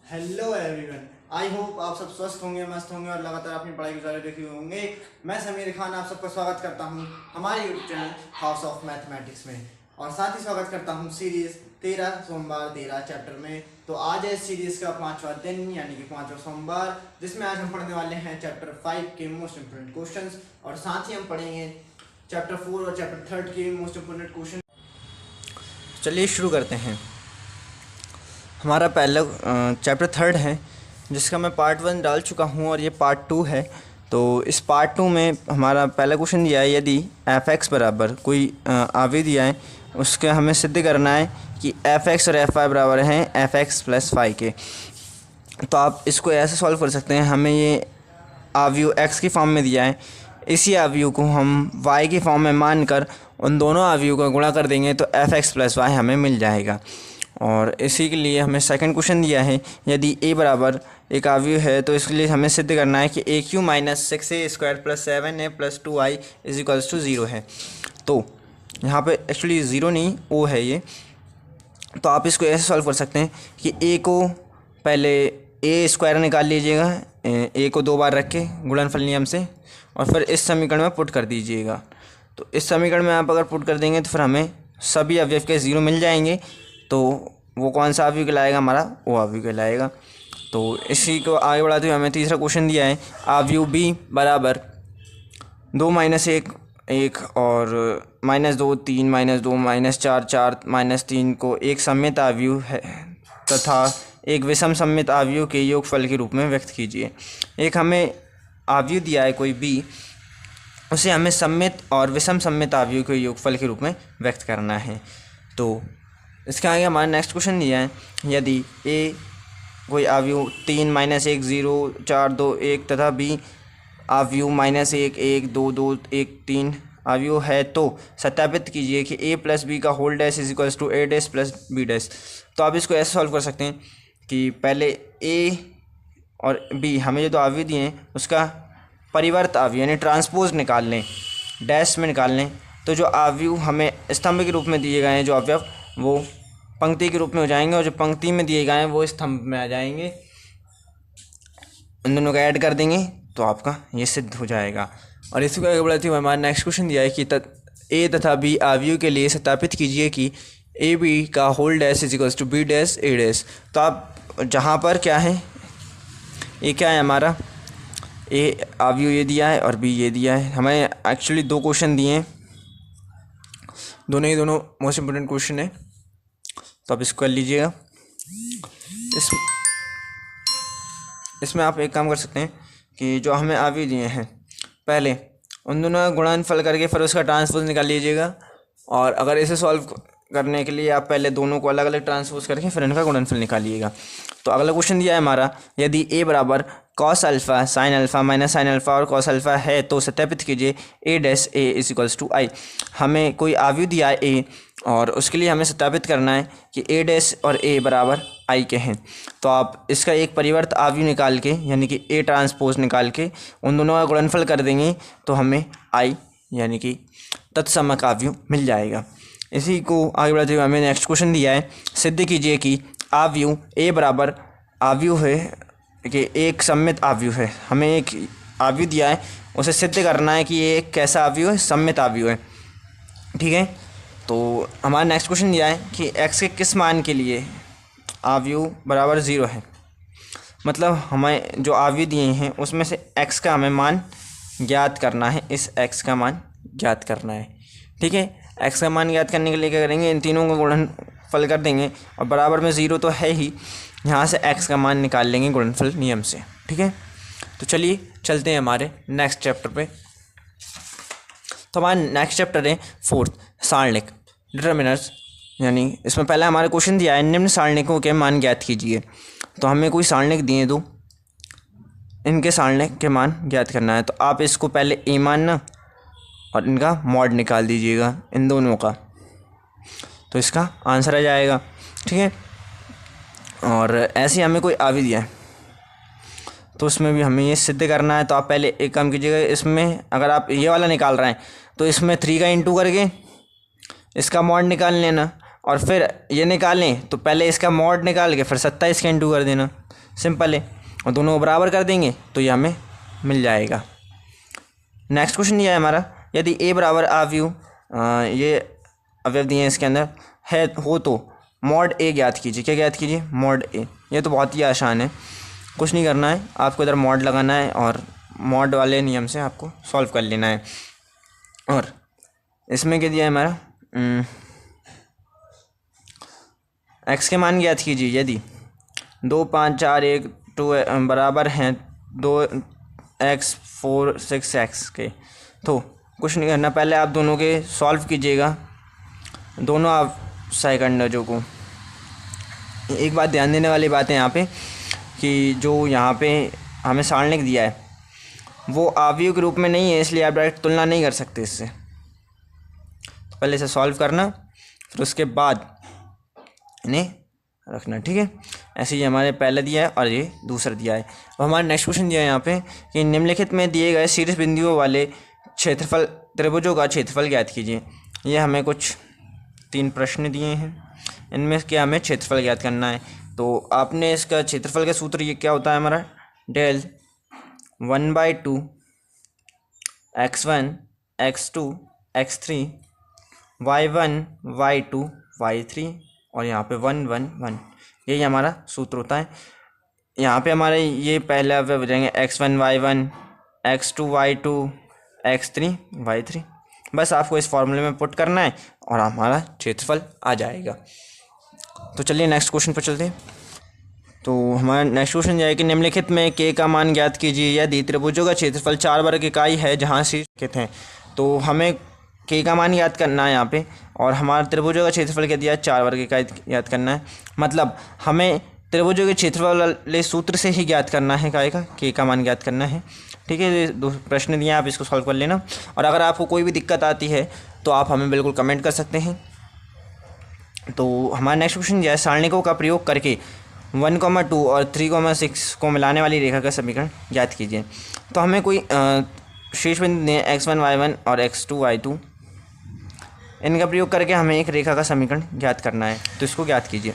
Hello everyone. I hope आप सब स्वस्थ होंगे, मस्त होंगे और लगातार अपनी पढ़ाई को जारी रखे होंगे। मैं समीर खान आप सबका स्वागत करता हूं हमारे YouTube channel house of mathematics में, और साथ ही स्वागत करता हूं सीरीज 13 सोमवार 13 चैप्टर में। तो आज है इस सीरीज का 5वां दिन यानी कि 5वां सोमवार, जिसमें आज हम पढ़ने वाले हैं चैप्टर 5 के मोस्ट इंपोर्टेंट क्वेश्चंस, और साथ ही हम पढ़ेंगे चैप्टर 4 और चैप्टर 3 के मोस्ट इंपोर्टेंट क्वेश्चन। चलिए शुरू करते हैं। हमारा पहला चैप्टर 3 है, जिसका मैं पार्ट 1 डाल चुका हूँ और ये पार्ट 2 है। तो इस पार्ट 2 में हमारा पहला क्वेश्चन दिया है, यदि f(x) बराबर कोई आवेश दिया है, उसके हमें सिद्ध करना है कि f(x) और f(y) बराबर हैं f(x) + y के। तो आप इसको ऐसे सॉल्व कर सकते हैं। हमें ये आव्यूह x की फॉर्म में दिया है, इसी आव्यूह को हम y की फॉर्म में मानकर उन दोनों आव्यूह का गुणा कर देंगे तो f(x + y) हमें मिल जाएगा। और इसी के लिए हमें सेकंड क्वेश्चन दिया है, यदि a बराबर एक आव्यूह है तो इसके लिए हमें सिद्ध करना है कि aq - 6a² + 7a + 2i = 0 है। तो यहाँ पे एक्चुअली 0 नहीं o है ये। तो आप इसको ऐसे सॉल्व कर सकते हैं कि a को पहले a² निकाल लीजिएगा, a को 2 बार रख के गुणनफल नियम से, और फिर इस समीकरण में पुट कर दीजिएगा। तो इस समीकरण में आप अगर पुट कर देंगे तो फिर हमें सभी अवयव के 0 मिल जाएंगे। तो वो कौन सा अवयव कहलाएगा, हमारा वो अवयव कहलाएगा। तो इसी को आगे बढ़ाते हुए हमें तीसरा क्वेश्चन दिया है, आव्यूह b बराबर 2 - 1 1 और -2 3 -2 -4 4 -3 को एक सममित आव्यूह है तथा एक विषम सममित आव्यूह के योगफल के रूप में व्यक्त कीजिए। एक हमें आव्यूह दिया है कोई b, उसे हमें सममित और विषम सममित आव्यूह के योगफल के रूप में व्यक्त करना है। तो इसके आगे हमारा नेक्स्ट क्वेश्चन दिया है, यदि a कोई आव्यूह 3 - 1 0 4 2 1 तथा b आव्यूह -1 1 2 2 1 3 आव्यूह है तो सत्यापित कीजिए कि a + b का whole dash = a dash + b dash. तो आप इसको ऐसे सॉल्व कर सकते हैं कि पहले a और b हमें जो दो आव्यूह दिए हैं उसका परिवर्त आव्यूह यानी ट्रांसपोज निकाल लें, डैश में निकाल लें। तो जो आव्यूह हमें स्तंभ के रूप में दिए गए हैं, जो अवयव, वो पंक्ति के रूप में हो जाएंगे, और जो पंक्ति में दिए गए हैं वो स्तंभ में आ जाएंगे। इन दोनों का ऐड कर देंगे तो आपका ये सिद्ध हो जाएगा। और इसी को आगे बढ़ाते हुए हमारा नेक्स्ट क्वेश्चन दिया है कि a तथा b आव्यूह के लिए सत्यापित कीजिए कि ए बी का whole dash = b dash a dash. तो आप जहाँ पर क्या है, ये क्या है हमारा a आव्यूह ये दिया है और b ये दिया है। हमें एक्चुअली 2 क्वेश्चन दिए हैं, दोनों मोस्ट इम्पोर्टेंट क्वेश्चन है। तो आप इसको कर लीजिएगा। इसमें आप एक काम कर सकते हैं कि जो हमें आव्यूह दिए हैं, पहले उन दोनों का गुणनफल करके फिर उसका ट्रांसपोज निकाल लीजिएगा। और अगर इसे सॉल्व करने के लिए आप पहले दोनों को अलग अलग ट्रांसपोज करके फिर इनका गुणनफल निकालिएगा। तो अगला क्वेश्चन दिया है हमारा, यदि a बराबर cos α sin α -sin α और cos α है तो सत्यापित कीजिए a डैश a = i। हमें कोई आव्यूह दिया है a, और उसके लिए हमें सत्यापित करना है कि a डैश और a बराबर i के हैं। तो आप इसका एक परिवर्त आव्यूह निकाल के यानी कि a ट्रांसपोज निकाल के उन दोनों का गुणनफल कर देंगे तो हमें i यानी कि तत्समक आव्यूह मिल जाएगा। इसी को आगे बढ़ाते हुए हमें नेक्स्ट क्वेश्चन दिया है, सिद्ध कीजिए कि आव्यूह a बराबर आव्यूह है कि एक सममित आव्यूह है। हमें एक आव्यूह दिया है, उसे सिद्ध करना है कि ये एक कैसा आव्यूह है, सममित आव्यूह है। ठीक है। तो हमारा नेक्स्ट क्वेश्चन दिया है कि x के किस मान के लिए आव्यूह बराबर 0 है। मतलब हमें जो आव्यूह दिए हैं उसमें से x का हमें मान ज्ञात करना है, इस x का मान ज्ञात करना है। ठीक है। x का मान ज्ञात करने के लिए क्या करेंगे, इन तीनों का गुणनफल कर देंगे, और बराबर में 0 तो है ही, यहाँ से x का मान निकाल लेंगे गुणनफल नियम से। ठीक है। तो चलिए चलते हैं हमारे नेक्स्ट चैप्टर पे। तो हमारा नेक्स्ट चैप्टर है 4th सारणिक डिटर्मिनर्स, यानी इसमें पहला हमारा क्वेश्चन दिया है, निम्न सारणिकों के मान ज्ञात कीजिए। तो हमें कोई सारणिक दिए दो, इनके सारणिक के मान ज्ञात करना है। तो आप इसको पहले a मानना और इनका मॉड निकाल दीजिएगा इन दोनों का, तो इसका आंसर आ जाएगा। ठीक है। और ऐसे हमें कोई आव्यूह दिया है तो उसमें भी हमें ये सिद्ध करना है। तो आप पहले एक काम कीजिएगा, इसमें अगर आप ये वाला निकाल रहे हैं तो इसमें 3 का इंटू करके इसका मॉड निकाल लेना, और फिर ये निकालें तो पहले इसका मॉड निकाल के फिर 27 का इंटू कर देना, सिंपल है। और दोनों को बराबर कर देंगे तो ये हमें मिल जाएगा। नेक्स्ट क्वेश्चन ये है हमारा, यदि ए बराबर ये अवयव दिए हैं इसके अंदर है हो तो मॉड ए ज्ञात कीजिए। क्या ज्ञात कीजिए? मॉड ए। ये तो बहुत ही आसान है, कुछ नहीं करना है, आपको इधर मॉड लगाना है और मॉड वाले नियम से आपको सॉल्व कर लेना है। और इसमें क्या दिया है हमारा, एक्स के मान ज्ञात कीजिए। यदि 2 5 4 1 2 बराबर हैं 2x 4 6x के, तो कुछ नहीं करना, पहले आप दोनों के सॉल्व कीजिएगा, दोनों आप सेकंडों को। एक बात ध्यान देने वाली बात है यहाँ पे कि जो यहाँ पे हमें सारणिक दिया है वो आव्यूह के रूप में नहीं है, इसलिए आप डायरेक्ट तुलना नहीं कर सकते इससे। तो पहले इसे सॉल्व करना, फिर उसके बाद इन्हें रखना, ठीक है। ऐसे ही हमारे पहले दिया है और ये दूसरा दिया है। अब हमारा नेक्स्ट क्वेश्चन दिया है यहाँ पे कि निम्नलिखित में दिए गए शीर्ष बिंदुओं वाले क्षेत्रफल त्रिभुजों का क्षेत्रफल ज्ञात कीजिए। ये हमें कुछ 3 प्रश्न दिए हैं, इनमें क्या हमें क्षेत्रफल ज्ञात करना है। तो आपने इसका क्षेत्रफल का सूत्र ये क्या होता है हमारा, del 1/2 x1 x2 x3 y1 y2 y3 और यहाँ पे 1 1 1, यही हमारा सूत्र होता है। यहाँ पे हमारे ये पहले अवयव हो जाएंगे x1 y1 x2 y2 x3 y3। बस आपको इस फॉर्मूले में पुट करना है और हमारा क्षेत्रफल आ जाएगा। तो चलिए नेक्स्ट क्वेश्चन पर चलते हैं। तो हमारा नेक्स्ट क्वेश्चन यह है कि निम्नलिखित में के का मान ज्ञात कीजिए यदि त्रिभुजों का क्षेत्रफल 4 वर्ग इकाई है जहाँ शीर्ष हैं। तो हमें के का मान याद करना है यहाँ पे, और हमारा त्रिभुजों का क्षेत्रफल क्या दिया है, 4 वर्ग इकाई याद करना है। मतलब हमें त्रिभुजों के क्षेत्रफल वाले सूत्र से ही ज्ञात करना है काय का, के का मान ज्ञात करना है, ठीक है। ये 2 प्रश्न दिए, आप इसको सॉल्व कर लेना। और अगर आपको कोई भी दिक्कत आती है तो आप हमें बिल्कुल कमेंट कर सकते हैं। तो हमारा नेक्स्ट क्वेश्चन यह है, सारणिकों का प्रयोग करके 1,2 और 3,6 को मिलाने वाली रेखा का समीकरण ज्ञात कीजिए। तो हमें कोई शीर्ष बिंदु दें x1 y1 और x2 y2, इनका प्रयोग करके हमें एक रेखा का समीकरण ज्ञात करना है, तो इसको ज्ञात कीजिए।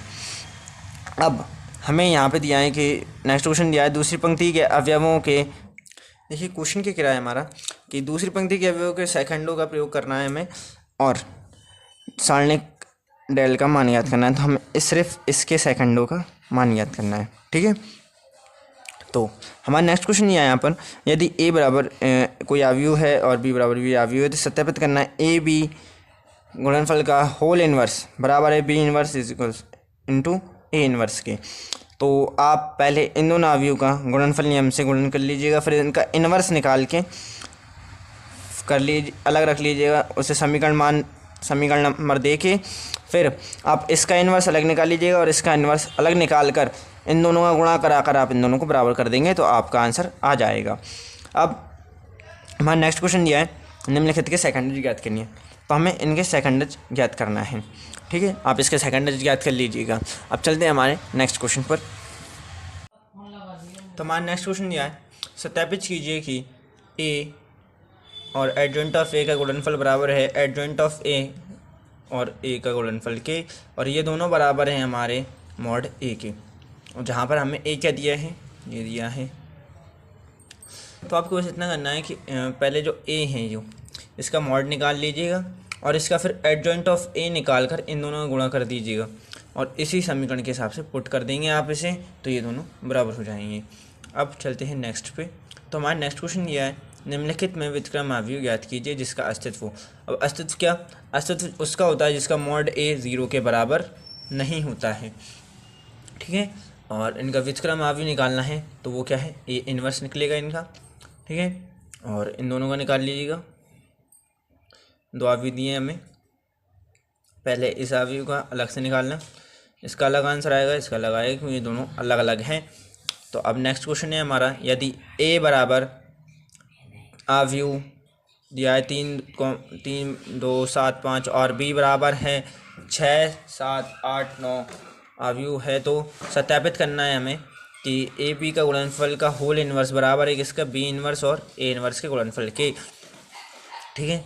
अब हमें यहाँ पे दिया है कि नेक्स्ट क्वेश्चन दिया है दूसरी पंक्ति के अवयवों के, देखिए क्वेश्चन क्या किया है हमारा कि दूसरी पंक्ति के अवयवों के सेकंडों का प्रयोग करना है हमें और सारणिक डेल का मान याद करना है। तो हमें सिर्फ इसके सेकंडों का मान याद करना है, ठीक है। तो हमारा नेक्स्ट क्वेश्चन ये है यहाँ पर, यदि ए बराबर कोई अवयव है और बी बराबर भी अवयव है तो सत्यापित करना है ए बी गुणनफल का होल इनवर्स बराबर है b inverse is equals into a inverse के। तो आप पहले इन दोनों अवयव का गुणनफल नियम से गुणन कर लीजिएगा, फिर इनका इनवर्स निकाल के कर लीजिए, अलग रख लीजिएगा, उसे समीकरण नंबर दे के फिर आप इसका इन्वर्स अलग निकाल लीजिएगा और इसका इन्वर्स अलग निकाल कर इन दोनों का गुणा कराकर आप इन दोनों को बराबर कर देंगे तो आपका आंसर आ जाएगा। अब हमारा नेक्स्ट क्वेश्चन दिया है निम्नलिखित के सेकंडरी ज्ञात करनी है, तो हमें इनके सेकंडज ज्ञात करना है, ठीक है। आप इसके सेकंडज ज्ञात कर लीजिएगा। अब चलते हैं हमारे नेक्स्ट क्वेश्चन पर। तो हमारा नेक्स्ट क्वेश्चन दिया है, सत्यापित कीजिए कि ए और एडजॉइंट ऑफ ए का गुणनफल बराबर है एडजॉइंट ऑफ ए और ए का गुणनफल के, और ये दोनों बराबर हैं हमारे मॉड ए के। और जहाँ पर हमें ए क्या दिया है, ये दिया है। तो आपको बस इतना करना है कि पहले जो ए है जो इसका मॉड निकाल लीजिएगा और इसका फिर एडजॉइंट ऑफ ए निकाल कर इन दोनों का गुणा कर दीजिएगा और इसी समीकरण के हिसाब से पुट कर देंगे आप इसे, तो ये दोनों बराबर हो जाएंगे। अब चलते हैं नेक्स्ट पे। तो हमारा नेक्स्ट क्वेश्चन ये है, निम्नलिखित में व्युत्क्रम अवयव ज्ञात कीजिए जिसका अस्तित्व हो। अब अस्तित्व क्या, अस्तित्व उसका होता है जिसका मॉड ए 0 के बराबर नहीं होता है, ठीक है। और इनका व्युत्क्रम अवयव निकालना है तो वो क्या है, ए इनवर्स निकलेगा इनका, ठीक है। और इन दोनों का निकाल लीजिएगा, 2 अवयव दिए हमें, पहले इस अवयव का अलग से निकालना, इसका अलग आंसर आएगा, इसका अलग आएगा क्योंकि ये दोनों अलग अलग हैं। तो अब नेक्स्ट क्वेश्चन है हमारा, यदि ए बराबर अवयव दिया है 3 2 7 5 और बी बराबर है 6 7 8 9 अवयव है, तो सत्यापित करना है हमें कि ए बी का गुणनफल का होल इनवर्स बराबर है किसका, बी इनवर्स और ए इनवर्स के गुणनफल के, ठीक है।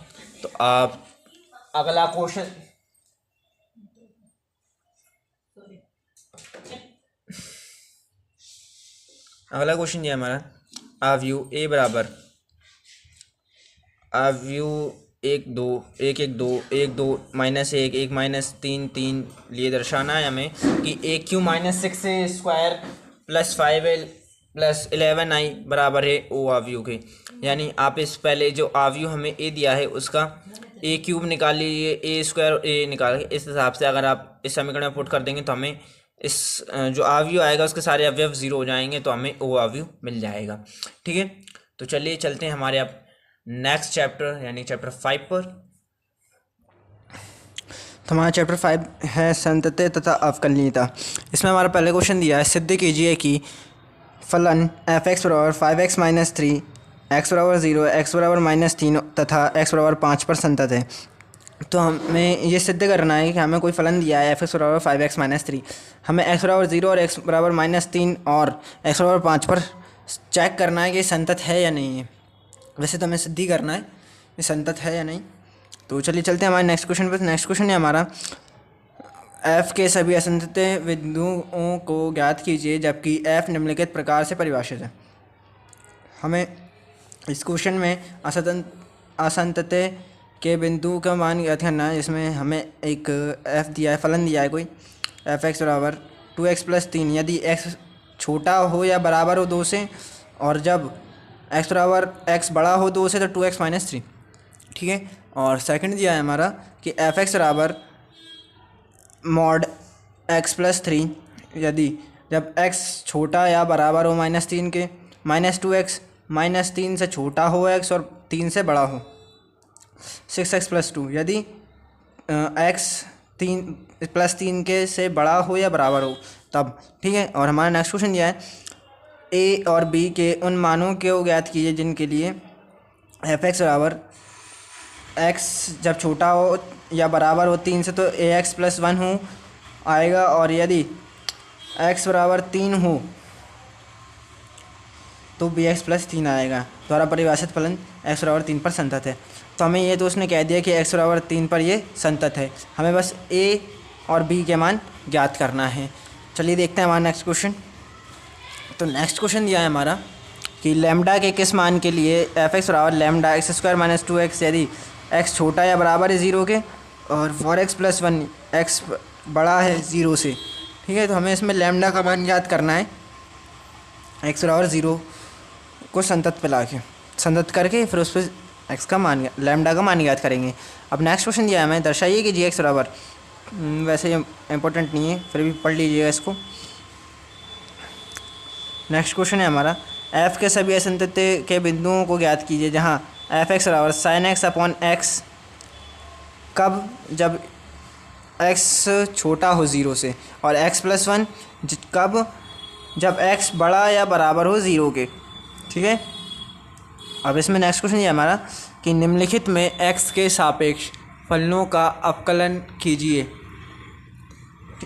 तो आप अगला क्वेश्चन अगला क्वेश्चन दिया हमारा आव्यू ए बराबर आव्यू 1 2 1 1 2 1 2 -1 1 -3 3 लिए दर्शाना है हमें कि AQ -6A² + 5L + 11I बराबर है ओ आव्यू के। यानी आप इस पहले जो आव्यू हमें ए दिया है उसका A³ निकाल लीजिए, A² और A निकाल के इस हिसाब से अगर आप इस समीकरण में पुट कर देंगे तो हमें इस जो आव्यू आएगा उसके सारे अवयव 0 हो जाएंगे, तो हमें ओ आव्यू मिल जाएगा। ठीक है, तो चलिए चलते हैं हमारे अब नेक्स्ट चैप्टर यानी चैप्टर 5 पर। तो हमारा चैप्टर 5 है संतति तथा अवकलनीयता। इसमें हमारा पहले क्वेश्चन दिया है, सिद्ध कीजिए कि फलन f(x) बराबर 5x - 3 x बराबर 0 x बराबर -3 तथा x बराबर 5 पर संतत है। तो हमें ये सिद्ध करना है कि हमें कोई फलन दिया है f(x) बराबर 5x - 3, हमें x बराबर 0 और x बराबर -3 और x बराबर 5 पर चेक करना है कि संतत है या नहीं है। वैसे तो हमें सिद्ध ही करना है ये संतत है या नहीं। तो चलिए चलते हैं हमारे नेक्स्ट क्वेश्चन पर। नेक्स्ट क्वेश्चन है हमारा f के सभी असंतत बिंदुओं को ज्ञात कीजिए जबकि f निम्नलिखित प्रकार से परिभाषित है। हमें इस क्वेश्चन में असंतत के बिंदु का मान ज्ञात करना है, जिसमें हमें एक f दिया है, फलन दिया है कोई f(x) बराबर 2x + 3 यदि x छोटा हो या बराबर हो 2 से, और जब x बराबर x बड़ा हो 2 से तो 2x - 3। ठीक है, और सेकंड दिया है हमारा कि f(x) बराबर mod x + 3 यदि जब x छोटा या बराबर हो -3 के, -2x -3 से छोटा हो x और 3 से बड़ा हो, 6x + 2 यदि x 3 + 3 के से बड़ा हो या बराबर हो तब। ठीक है, और हमारा नेक्स्ट क्वेश्चन दिया है a और b के उन मानों को ज्ञात कीजिए जिनके लिए f(x) बराबर x जब छोटा हो या बराबर हो 3 से तो ax + 1 हो आएगा, और यदि x बराबर 3 हो तो bx + 3 आएगा। द्वारा परिभाषित फलन x बराबर 3 पर संतत है। तो हमें ये तो उसने कह दिया कि x बराबर 3 पर ये संतत है, हमें बस a और b के मान ज्ञात करना है। चलिए देखते हैं हमारा नेक्स्ट क्वेश्चन। तो नेक्स्ट क्वेश्चन दिया है हमारा कि लैम्डा के किस मान के लिए f(x) बराबर लैम्डा x² - 2x यदि x छोटा या बराबर है 0 के और for x + 1 x बड़ा है 0 से। ठीक है, तो हमें इसमें लैम्डा का मान ज्ञात करना है, x बराबर 0 को संतत पे ला के संतत करके फिर उस पर x का मान लैम्डा का मान ज्ञात करेंगे। अब नेक्स्ट क्वेश्चन दिया है हमें, दर्शाइए कि g(x) बराबर, वैसे ये इम्पोर्टेंट नहीं है फिर भी पढ़ लीजिएगा इसको। नेक्स्ट क्वेश्चन है हमारा f के सभी असंतत के बिंदुओं को ज्ञात कीजिए जहाँ f(x) बराबर sin x/x कब जब x छोटा हो 0 से, और x + 1 कब जब x बड़ा या बराबर हो 0 के। ठीक है, अब इसमें नेक्स्ट क्वेश्चन ये हमारा कि निम्नलिखित में x के सापेक्ष फलनों का अवकलन कीजिए।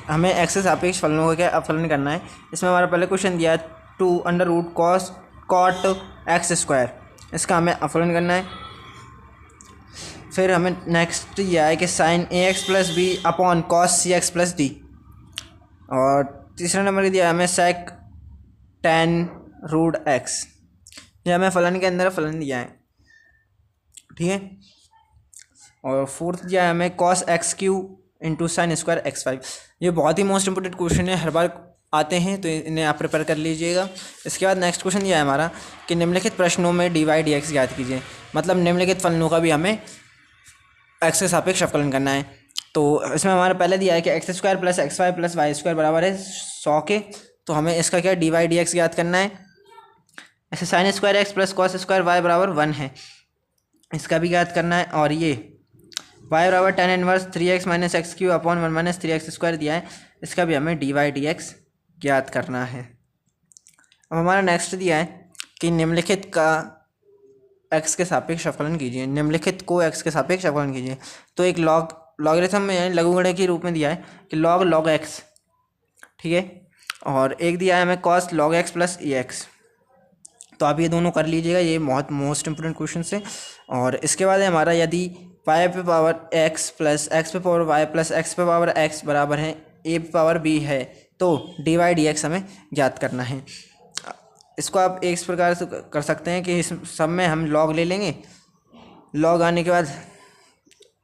हमें x के सापेक्ष फलनों का क्या अवकलन करना है। इसमें हमारा पहले क्वेश्चन दिया है 2 √cos cot x², इसका हमें अवकलन करना है। फिर हमें नेक्स्ट दिया है कि sin ax + b upon cos cx + d, और तीसरा नंबर दिया है हमें sec tan √x। ये हमें फलन के अंदर फलन दिया है। ठीक है, और फोर्थ दिया है हमें cos x³ × sin² x5। ये बहुत ही मोस्ट इंपोर्टेंट क्वेश्चन है, हर बार आते हैं, तो इन्हें आप प्रिपेयर कर लीजिएगा। इसके बाद नेक्स्ट क्वेश्चन दिया है हमारा कि निम्नलिखित प्रश्नों में dy/dx ज्ञात कीजिए। मतलब निम्नलिखित फलनों का भी हमें x के सापेक्ष अवकलन करना है। तो इसमें हमारा पहले दिया है कि x² + x5 + y² बराबर है 100 के, तो हमें इसका क्या dy/dx ज्ञात करना है। ऐसे sin² x + cos² y बराबर 1 है, इसका भी ज्ञात करना है। और ये y बराबर tan 1 3x - x³ upon 1 - 3x² दिया है, इसका भी हमें dy/dx ज्ञात करना है। अब हमारा नेक्स्ट दिया है कि निम्नलिखित का x के सापेक्ष अवकलन कीजिए। निम्नलिखित को x के सापेक्ष अवकलन कीजिए। तो एक लॉगरिथम में यानी लघुगणक के रूप में दिया है कि log x। ठीक है, और एक दिया है हमें cos log x + ax। तो आप ये दोनों कर लीजिएगा, ये बहुत मोस्ट इंपोर्टेंट क्वेश्चन है। और इसके बाद है हमारा यदि y पे पावर x + x पे पावर y + x पे पावर x बराबर है a पे पावर b है, तो dy/dx हमें ज्ञात करना है। इसको आप एक इस प्रकार से कर सकते हैं कि इस सब में हम लॉग ले लेंगे, लॉग आने के बाद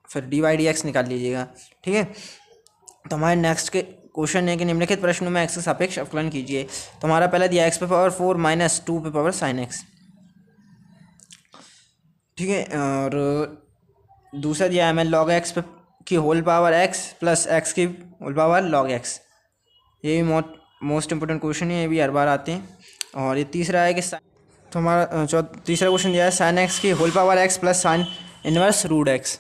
फिर डी वाई डी एक्स निकाल लीजिएगा। ठीक है, तो हमारे नेक्स्ट के क्वेश्चन है कि निम्नलिखित प्रश्नों में एक्स का सापेक्ष अवकलन कीजिए। तो हमारा पहला दिया एक्स पे पावर 4 माइनस 2 पे पावर साइन एक्स। ठीक है, और दूसरा दिया है हमें लॉग एक्स पे की whole power x plus x की होल पावर लॉग एक्स। ये भी मोस्ट इंपोर्टेंट क्वेश्चन है, ये भी हर बार आते हैं। और ये तीसरा है कि तो हमारा तीसरा क्वेश्चन दिया है साइन एक्स की whole power x plus sine inverse root x.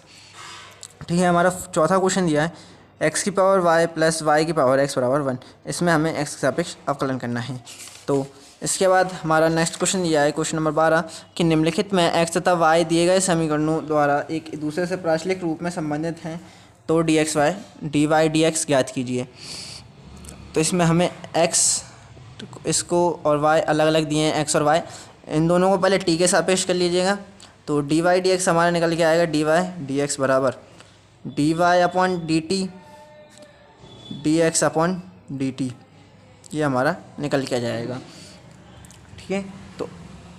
ठीक है, हमारा चौथा क्वेश्चन दिया है एक्स की पावर वाई प्लस वाई की पावर एक्स बराबर 1। इसमें हमें एक्स के सापेक्ष अवकलन करना है। तो इसके बाद हमारा नेक्स्ट क्वेश्चन दिया है क्वेश्चन नंबर 12 कि निम्नलिखित में एक्स तथा वाई दिए गए समीकरणों द्वारा एक दूसरे से प्राचलिक रूप में संबंधित हैं, तो d x y d y d x ज्ञात कीजिए। तो इसमें हमें एक्स इसको और वाई अलग अलग दिए हैं, एक्स और वाई, इन दोनों को पहले टी के सापेक्ष कर लीजिएगा। तो डी वाई डी एक्स हमारा निकल के आएगा डी वाई डी एक्स बराबर d Y upon D t d x upon D t, ये हमारा निकल के आ जाएगा। ठीक है, तो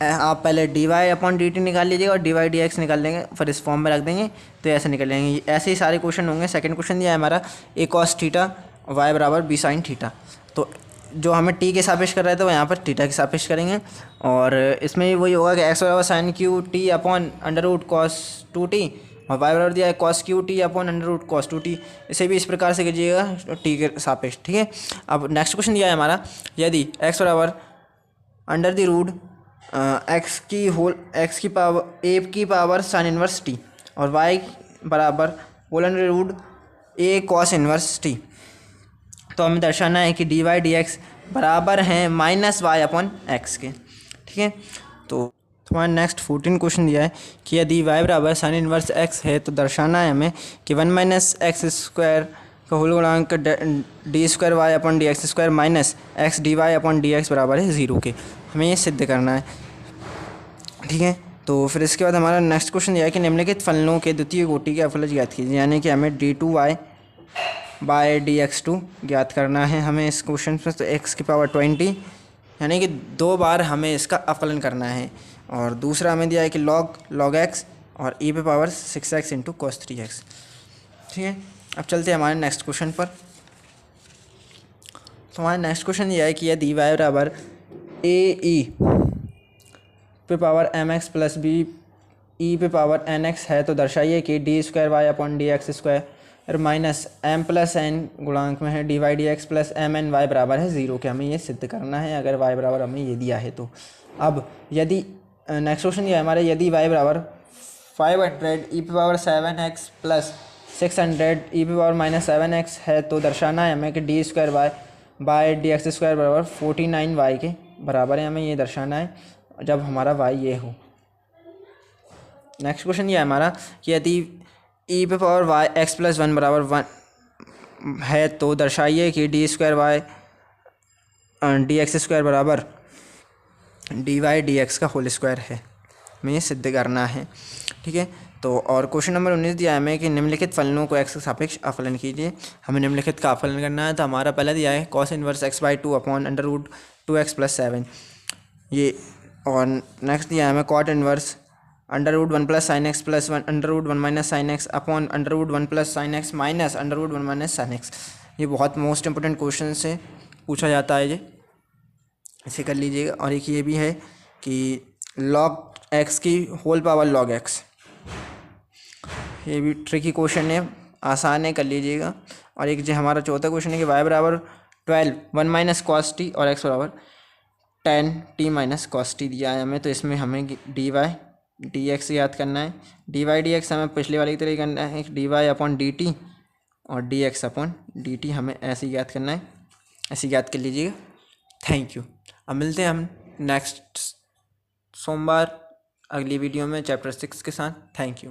आप पहले d Y upon D t निकाल लीजिएगा और डी वाई डी एक्स निकाल लेंगे, फिर इस फॉर्म में रख देंगे तो ऐसे निकल लेंगे। ऐसे ही सारे क्वेश्चन होंगे। सेकंड क्वेश्चन दिया है हमारा ए कॉस थीटा वाई बराबर बी साइन थीटा। तो जो हमें टी के सापेक्ष कर रहे थे वो यहाँ पर थीटा के सापेक्ष करेंगे, और इसमें भी वही होगा कि एक्स बराबर sine q t upon under root cos 2t और वाई बराबर दिया है cos q t upon under root cos 2t। इसे भी इस प्रकार से कीजिएगा टी के सापेक्ष। ठीक है, अब नेक्स्ट क्वेश्चन दिया है हमारा यदि एक्स बराबर अंडर द रूट एक्स की पावर ए की पावर साइन इनवर्स टी और वाई बराबर होल अंडर रूट ए कॉस इनवर्स टी, तो हमें दर्शाना है कि डी वाई डी एक्स बराबर हैं माइनस वाई अपॉन एक्स के। ठीक है, तो हमारा नेक्स्ट 14 क्वेश्चन दिया है कि यदि वाई बराबर साइन इनवर्स एक्स है तो दर्शाना है हमें कि 1 माइनस एक्स स्क्वायर का होल गुणांक d square y upon d x square minus x d Y upon d x बराबर है 0 के। हमें ये सिद्ध करना है। ठीक है, तो फिर इसके बाद हमारा नेक्स्ट क्वेश्चन दिया है कि निम्नलिखित फलनों के द्वितीय कोटि के अवकलज ज्ञात कीजिए, यानी कि हमें d two y by d x two ज्ञात करना है हमें इस क्वेश्चन में। तो एक्स की पावर 20 यानी कि 2 बार हमें इसका अवकलन करना है, और दूसरा हमें दिया है कि लॉग एक्स और ई पे power 6x into cos 3x। ठीक है, अब चलते हैं हमारे नेक्स्ट क्वेश्चन पर। तो हमारा नेक्स्ट क्वेश्चन यह है कि यदि वाई बराबर ए ई पे power m x plus b e पे पावर एन एक्स है तो दर्शाइए कि d square y upon d x square minus m plus n गुणांक में है D y d x plus m n y बराबर है 0 के। हमें ये सिद्ध करना है अगर वाई बराबर हमें ये दिया है तो। अब यदि नेक्स्ट क्वेश्चन ये है हमारे यदि वाई बराबर 500 ई पे पावर 7x प्लस 600 ई पे पावर माइनस 7x है तो दर्शाना है हमें कि d square y by d x square बराबर 49 वाई के बराबर है। हमें ये दर्शाना है जब हमारा वाई ये हो। नेक्स्ट क्वेश्चन ये है हमारा कि यदि ई पे पावर वाई एक्स प्लस 1 बराबर 1 है तो दर्शाइए कि d square y d x square बराबर डी वाई डी एक्स का होल स्क्वायर है। हमें ये सिद्ध करना है। ठीक है, तो और क्वेश्चन नंबर 19 दिया है हमें कि निम्नलिखित फलनों को एक्स के सापेक्ष अवकलन कीजिए। हमें निम्नलिखित का अवकलन करना है। तो हमारा पहला दिया है cos inverse x by 2 upon under root 2x plus 7 ये, और नेक्स्ट दिया है हमें cot inverse under root 1 plus sine x plus 1 under root 1 minus sine x upon under root 1 plus sine x minus under root 1 minus sine x. ये बहुत most important question से पूछा जाता है, ये इसे कर लीजिएगा। और एक ये भी है कि लॉग एक्स की होल पावर लॉग एक्स, ये भी ट्रिकी क्वेश्चन है, आसान है, कर लीजिएगा। और एक जो हमारा चौथा क्वेश्चन है कि वाई बराबर 12 1 माइनस कॉस टी और एक्स बराबर 10 टी माइनस कॉस टी दिया है हमें। तो इसमें हमें डी वाई डी एक्स याद करना है। डी वाई डी एक्स हमें पिछले वाले की तरह करना है, D Y upon D T और D x upon D T हमें ऐसे याद करना है, ऐसे याद कर लीजिएगा। Thank you. अब मिलते हैं हम नेक्स्ट सोमवार अगली वीडियो में चैप्टर 6 के साथ। Thank you.